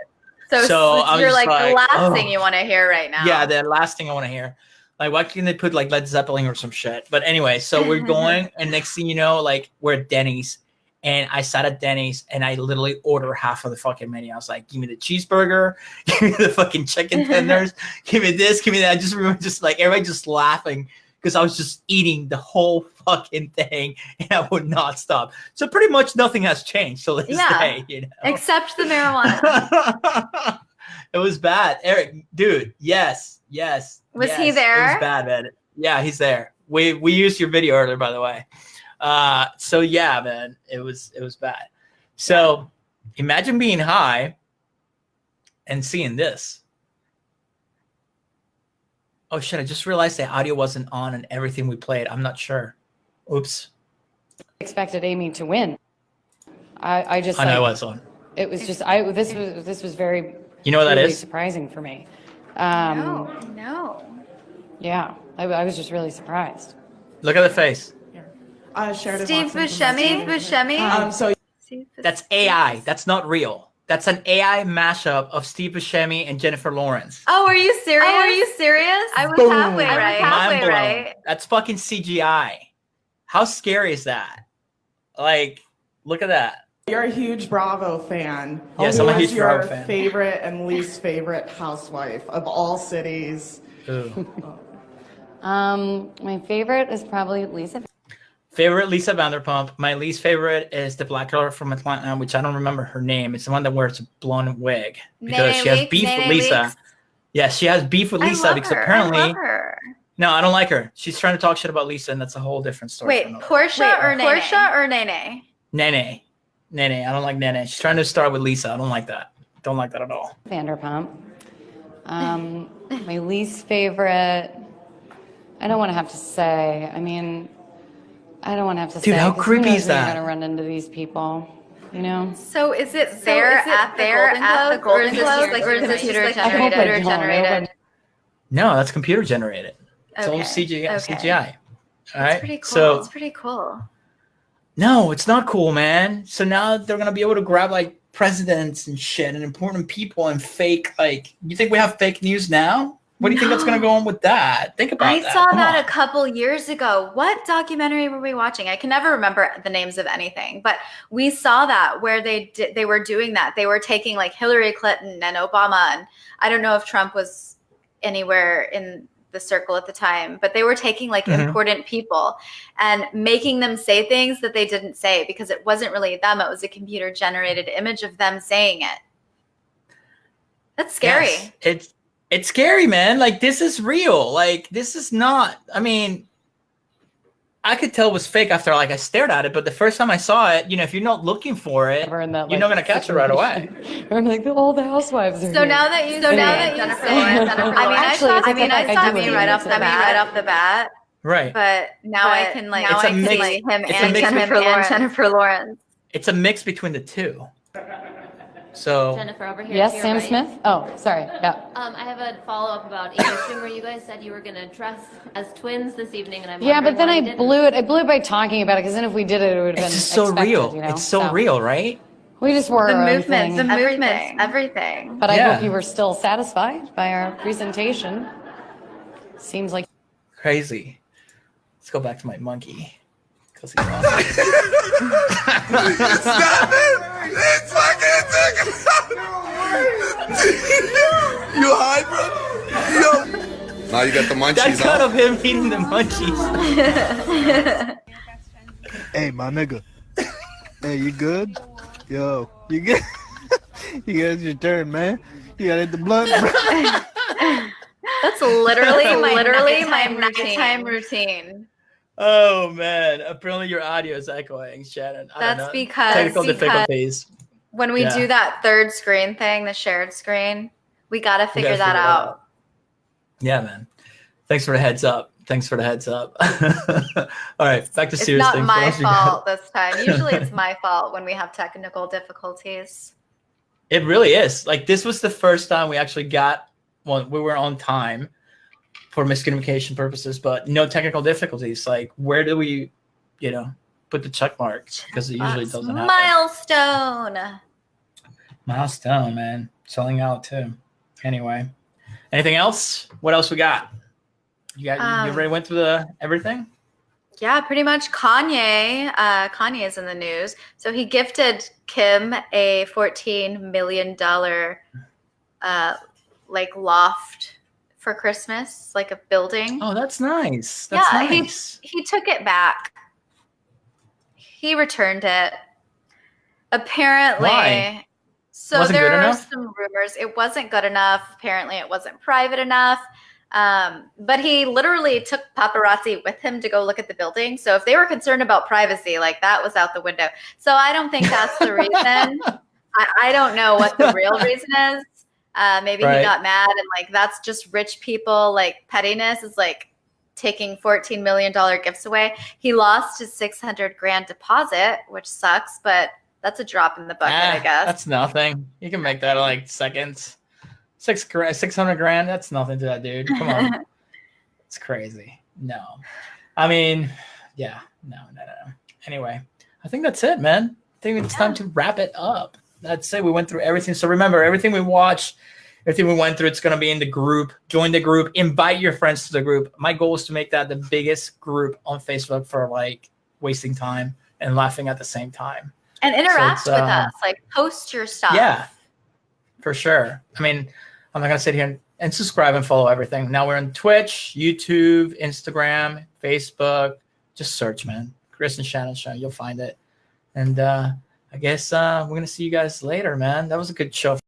So I was you're just like the last oh. thing you want to hear right now. Yeah, the last thing I want to hear. Like, why can't they put like Led Zeppelin or some shit? But anyway, so we're going, and next thing you know, like we're at Denny's, and I sat at Denny's, and I literally order half of the fucking menu. I was like, give me the cheeseburger, give me the fucking chicken tenders, give me this, give me that. I just remember just like everybody just laughing because I was just eating the whole fucking thing, and I would not stop. So pretty much nothing has changed till this day, you know? Except the marijuana. It was bad. Eric, dude, yes. Was he there? It was bad, man. Yeah, he's there. We used your video earlier, by the way. So yeah, man, it was bad. So imagine being high and seeing this. Oh shit, I just realized the audio wasn't on and everything we played. I'm not sure. Oops. Expected Amy to win. I just I know like, it was on. it was just this was very You know what that truly is? surprising for me. No. Yeah. I was just really surprised. Look at the face. Sheridan Steve Watson from Buscemi. So That's AI. That's not real. That's an AI mashup of Steve Buscemi and Jennifer Lawrence. Oh, are you serious? I was halfway right. Mind blown. Right. That's fucking CGI. How scary is that? Like, look at that. you're a huge Bravo fan. Yes, Who I'm a is huge your Bravo fan. favorite and least favorite housewife of all cities? Ooh. My favorite is probably Lisa. Favorite Lisa Vanderpump. My least favorite is the black girl from Atlanta, which I don't remember her name. It's the one that wears a blonde wig because she has beef with Lisa. Yeah, she has beef with Lisa because apparently. I love her. No, I don't like her. She's trying to talk shit about Lisa, and that's a whole different story. Wait, Portia or Nene? Nene. I don't like Nene. She's trying to start with Lisa. I don't like that. Don't like that at all. Vanderpump. My least favorite, I don't want to have to say. I mean, I don't want to have to say. Dude, how 'cause creepy who knows is when that? You're going to run into these people, you know? So is it there at the Golden Globes? Like, or is it computer I hope I don't. generated? No, that's computer generated. It's all Okay. CGI. All right. That's pretty cool. So That's pretty cool. no, it's not cool, man. So now they're gonna be able to grab like presidents and shit and important people and fake like. You think we have fake news now? What do you think that's gonna go on with that? Think about that. I saw Come that on. a couple years ago. What documentary were we watching? I can never remember the names of anything, but we saw that where they were doing that. They were taking like Hillary Clinton and Obama, and I don't know if Trump was anywhere in the circle at the time, but they were taking like important people and making them say things that they didn't say because it wasn't really them. It was a computer generated image of them saying it. That's scary. Yes, it's scary, man. Like this is real. Like this is not. I mean, I could tell it was fake after like I stared at it, but the first time I saw it, you know, if you're not looking for it, Never in that, you're not gonna catch it right away. I'm like, all the housewives are So here. now that you say Jennifer Lawrence, I mean, right off the bat. Right. But now I can like It's a I can mix- see him it's a and mix Jennifer Lawrence. It's a mix between the two. So Jennifer over here. Yes, to your Sam right. Smith? Oh, sorry. Yeah. I have a follow-up about Amy Schumer. You guys said you were going to dress as twins this evening, and I'm Yeah, but then wondering why I you blew it. I blew it by talking about it because then if we did it, it would have been it's just so expected, real. You know? It's so real, right? We just wore The our own movement, thing. everything. But I Yeah. hope you were still satisfied by our presentation. Seems like Crazy. Let's go back to my monkey. Because he's awesome. Stop it! It's fucking You high, bro? Yo. Now you got the munchies That cut of him eating the munchies. Hey, my nigga. Hey, you good? Yo, you good? You got your turn, man. You got to hit the blunt. That's literally my nighttime routine. Oh man! Apparently your audio is echoing, Shannon. I don't That's know. because Technical difficulties. when we do that third screen thing, the shared screen, we got to figure that out. Yeah, man. Thanks for the heads up. All right, back to It's serious not things. my What else you got? fault this time. Usually it's my fault when we have technical difficulties. It really is. Like this was the first time we actually got. Well, we were on time for miscommunication purposes, but no technical difficulties. Like, where do we, put the check mark? Because it usually doesn't happen. Milestone, man. Selling out too. Anyway, anything else? What else we got? You already went through everything? Yeah, pretty much. Kanye is in the news. So he gifted Kim a $14 million loft for Christmas, like a building. Oh, that's nice. That's nice. He took it back. He returned it. Apparently. Why? So Wasn't there good are enough? some rumors. It wasn't good enough. Apparently it wasn't private enough. But he literally took paparazzi with him to go look at the building. So if they were concerned about privacy, like that was out the window. So I don't think that's the reason. I don't know what the real reason is. Maybe he got mad and like that's just rich people, like pettiness is like taking $14 million gifts away. He lost his $600,000 deposit, which sucks, but that's a drop in the bucket, I guess. That's nothing. You can make that in like seconds. $600,000. That's nothing to that dude. Come on. It's crazy. No. I mean, yeah. No. Anyway, I think that's it, man. I think it's time to wrap it up. That's it. We went through everything. So remember, everything we watched, everything we went through, it's going to be in the group. Join the group. Invite your friends to the group. My goal is to make that the biggest group on Facebook for like wasting time and laughing at the same time. And interact with us. Like, post your stuff. Yeah, for sure. I mean, I'm not going to sit here and subscribe and follow everything. Now we're on Twitch, YouTube, Instagram, Facebook. Just search, man. Chris and Shanon Show. You'll find it. And I guess we're going to see you guys later, man. That was a good show.